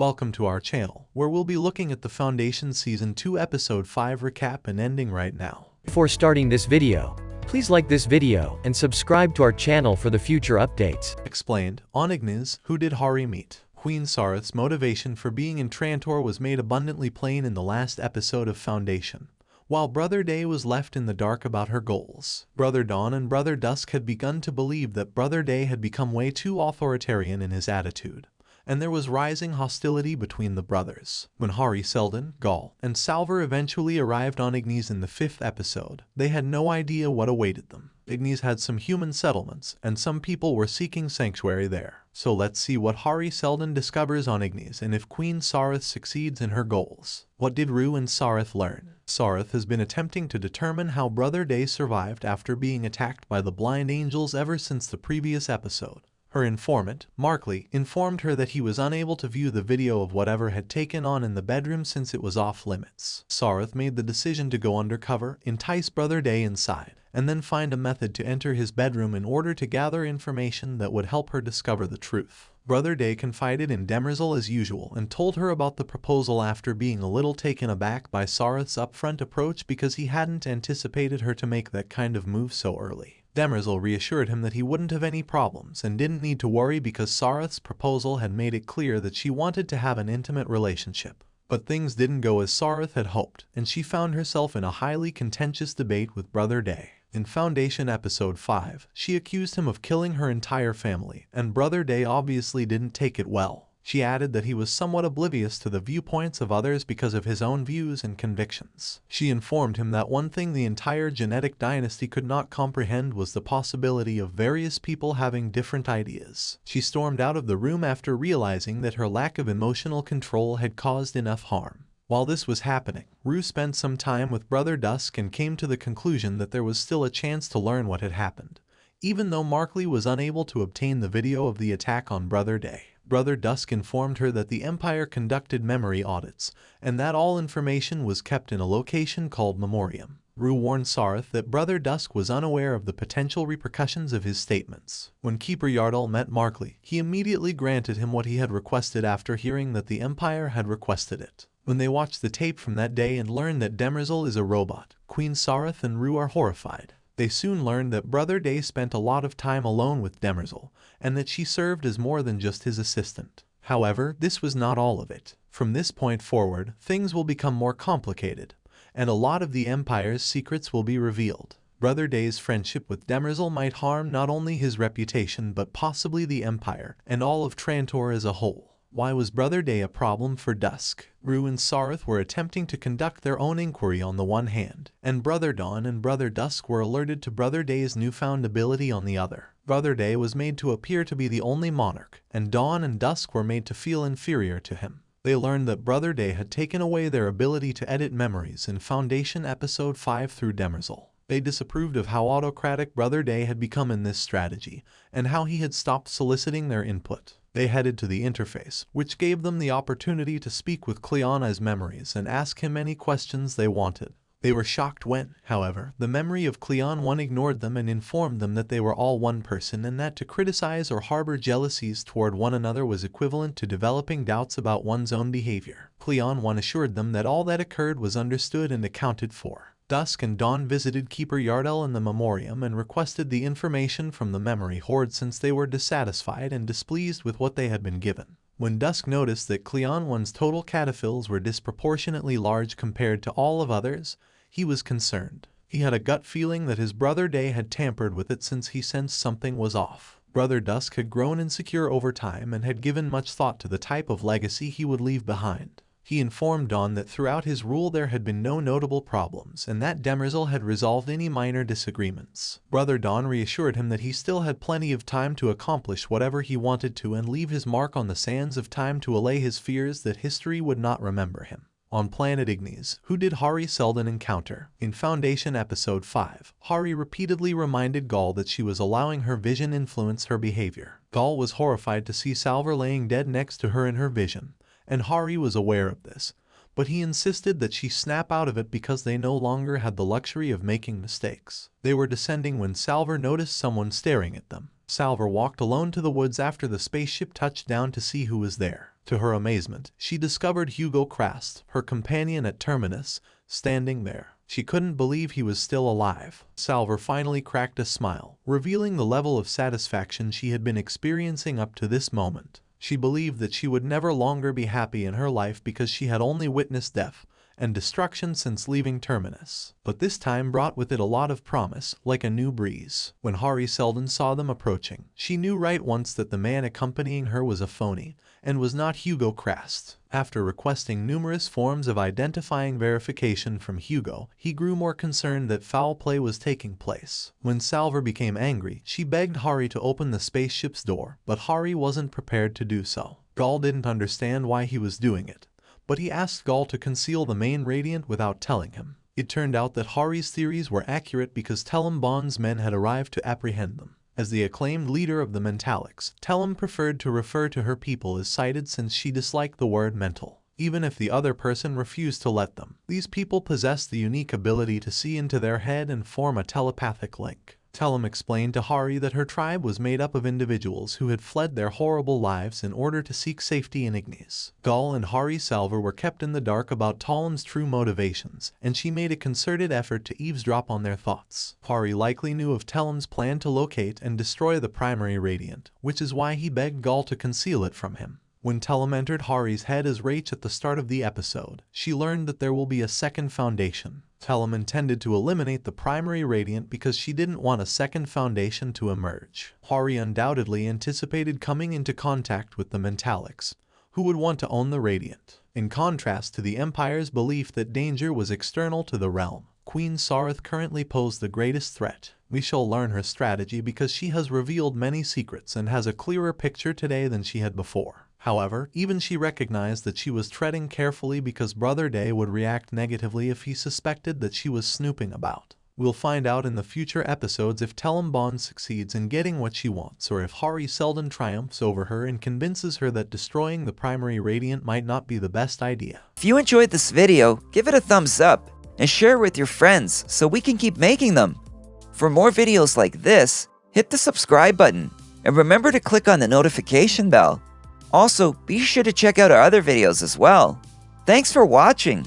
Welcome to our channel, where we'll be looking at the Foundation Season 2 Episode 5 recap and ending right now. Before starting this video, please like this video and subscribe to our channel for the future updates. Explained, on Ignis, who did Hari meet? Queen Sareth's motivation for being in Trantor was made abundantly plain in the last episode of Foundation. While Brother Day was left in the dark about her goals, Brother Dawn and Brother Dusk had begun to believe that Brother Day had become way too authoritarian in his attitude, and there was rising hostility between the brothers. When Hari Seldon, Gaul, and Salver eventually arrived on Ignis in the 5th episode, they had no idea what awaited them. Ignis had some human settlements, and some people were seeking sanctuary there. So let's see what Hari Seldon discovers on Ignis and if Queen Sareth succeeds in her goals. What did Rue and Sareth learn? Sareth has been attempting to determine how Brother Day survived after being attacked by the blind angels ever since the previous episode. Her informant, Markley, informed her that he was unable to view the video of whatever had taken on in the bedroom since it was off limits. Sareth made the decision to go undercover, entice Brother Day inside, and then find a method to enter his bedroom in order to gather information that would help her discover the truth. Brother Day confided in Demerzel as usual and told her about the proposal after being a little taken aback by Sareth's upfront approach because he hadn't anticipated her to make that kind of move so early. Demerzel reassured him that he wouldn't have any problems and didn't need to worry because Sareth's proposal had made it clear that she wanted to have an intimate relationship. But things didn't go as Sareth had hoped, and she found herself in a highly contentious debate with Brother Day. In Foundation Episode 5, she accused him of killing her entire family, and Brother Day obviously didn't take it well. She added that he was somewhat oblivious to the viewpoints of others because of his own views and convictions. She informed him that one thing the entire genetic dynasty could not comprehend was the possibility of various people having different ideas. She stormed out of the room after realizing that her lack of emotional control had caused enough harm. While this was happening, Rue spent some time with Brother Dusk and came to the conclusion that there was still a chance to learn what had happened, even though Markley was unable to obtain the video of the attack on Brother Day. Brother Dusk informed her that the Empire conducted memory audits, and that all information was kept in a location called Memoriam. Rue warned Sareth that Brother Dusk was unaware of the potential repercussions of his statements. When Keeper Yardle met Markley, he immediately granted him what he had requested after hearing that the Empire had requested it. When they watched the tape from that day and learned that Demerzel is a robot, Queen Sareth and Rue are horrified. They soon learned that Brother Day spent a lot of time alone with Demerzel, and that she served as more than just his assistant. However, this was not all of it. From this point forward, things will become more complicated, and a lot of the Empire's secrets will be revealed. Brother Day's friendship with Demerzel might harm not only his reputation but possibly the Empire, and all of Trantor as a whole. Why was Brother Day a problem for Dusk? Rue and Sareth were attempting to conduct their own inquiry on the one hand, and Brother Dawn and Brother Dusk were alerted to Brother Day's newfound ability on the other. Brother Day was made to appear to be the only monarch, and Dawn and Dusk were made to feel inferior to him. They learned that Brother Day had taken away their ability to edit memories in Foundation Episode 5 through Demerzel. They disapproved of how autocratic Brother Day had become in this strategy, and how he had stopped soliciting their input. They headed to the interface, which gave them the opportunity to speak with Cleon's memories and ask him any questions they wanted. They were shocked when, however, the memory of Cleon 1 ignored them and informed them that they were all one person and that to criticize or harbor jealousies toward one another was equivalent to developing doubts about one's own behavior. Cleon 1 assured them that all that occurred was understood and accounted for. Dusk and Dawn visited Keeper Yardle in the Memoriam and requested the information from the memory hoard since they were dissatisfied and displeased with what they had been given. When Dusk noticed that Cleon 1's total cataphiles were disproportionately large compared to all of others, he was concerned. He had a gut feeling that his Brother Day had tampered with it since he sensed something was off. Brother Dusk had grown insecure over time and had given much thought to the type of legacy he would leave behind. He informed Dawn that throughout his rule there had been no notable problems and that Demerzel had resolved any minor disagreements. Brother Dawn reassured him that he still had plenty of time to accomplish whatever he wanted to and leave his mark on the sands of time to allay his fears that history would not remember him. On planet Ignis, who did Hari Seldon encounter? In Foundation Episode 5, Hari repeatedly reminded Gaul that she was allowing her vision influence her behavior. Gaul was horrified to see Salver laying dead next to her in her vision, and Hari was aware of this, but he insisted that she snap out of it because they no longer had the luxury of making mistakes. They were descending when Salver noticed someone staring at them. Salver walked alone to the woods after the spaceship touched down to see who was there. To her amazement, she discovered Hugo Crast, her companion at Terminus, standing there. She couldn't believe he was still alive. Salver finally cracked a smile, revealing the level of satisfaction she had been experiencing up to this moment. She believed that she would never longer be happy in her life because she had only witnessed death and destruction since leaving Terminus. But this time brought with it a lot of promise, like a new breeze. When Hari Seldon saw them approaching, she knew right once that the man accompanying her was a phony, and was not Hugo Crast. After requesting numerous forms of identifying verification from Hugo, he grew more concerned that foul play was taking place. When Salver became angry, she begged Hari to open the spaceship's door, but Hari wasn't prepared to do so. Gaul didn't understand why he was doing it, but he asked Gaul to conceal the main radiant without telling him. It turned out that Hari's theories were accurate because Telem Bond's men had arrived to apprehend them. As the acclaimed leader of the Mentalics, Telem preferred to refer to her people as sighted since she disliked the word mental, even if the other person refused to let them. These people possessed the unique ability to see into their head and form a telepathic link. Telem explained to Hari that her tribe was made up of individuals who had fled their horrible lives in order to seek safety in Ignis. Gaul and Hari Salver were kept in the dark about Talem's true motivations, and she made a concerted effort to eavesdrop on their thoughts. Hari likely knew of Telem's plan to locate and destroy the primary radiant, which is why he begged Gaul to conceal it from him. When Telem entered Hari's head as Rach at the start of the episode, she learned that there will be a second foundation. Telem intended to eliminate the primary radiant because she didn't want a second foundation to emerge. Hari undoubtedly anticipated coming into contact with the Mentalics, who would want to own the radiant. In contrast to the Empire's belief that danger was external to the realm, Queen Sareth currently posed the greatest threat. We shall learn her strategy because she has revealed many secrets and has a clearer picture today than she had before. However, even she recognized that she was treading carefully because Brother Day would react negatively if he suspected that she was snooping about. We'll find out in the future episodes if Telem Bond succeeds in getting what she wants or if Hari Seldon triumphs over her and convinces her that destroying the primary radiant might not be the best idea. If you enjoyed this video, give it a thumbs up and share it with your friends so we can keep making them. For more videos like this, hit the subscribe button and remember to click on the notification bell. Also, be sure to check out our other videos as well. Thanks for watching.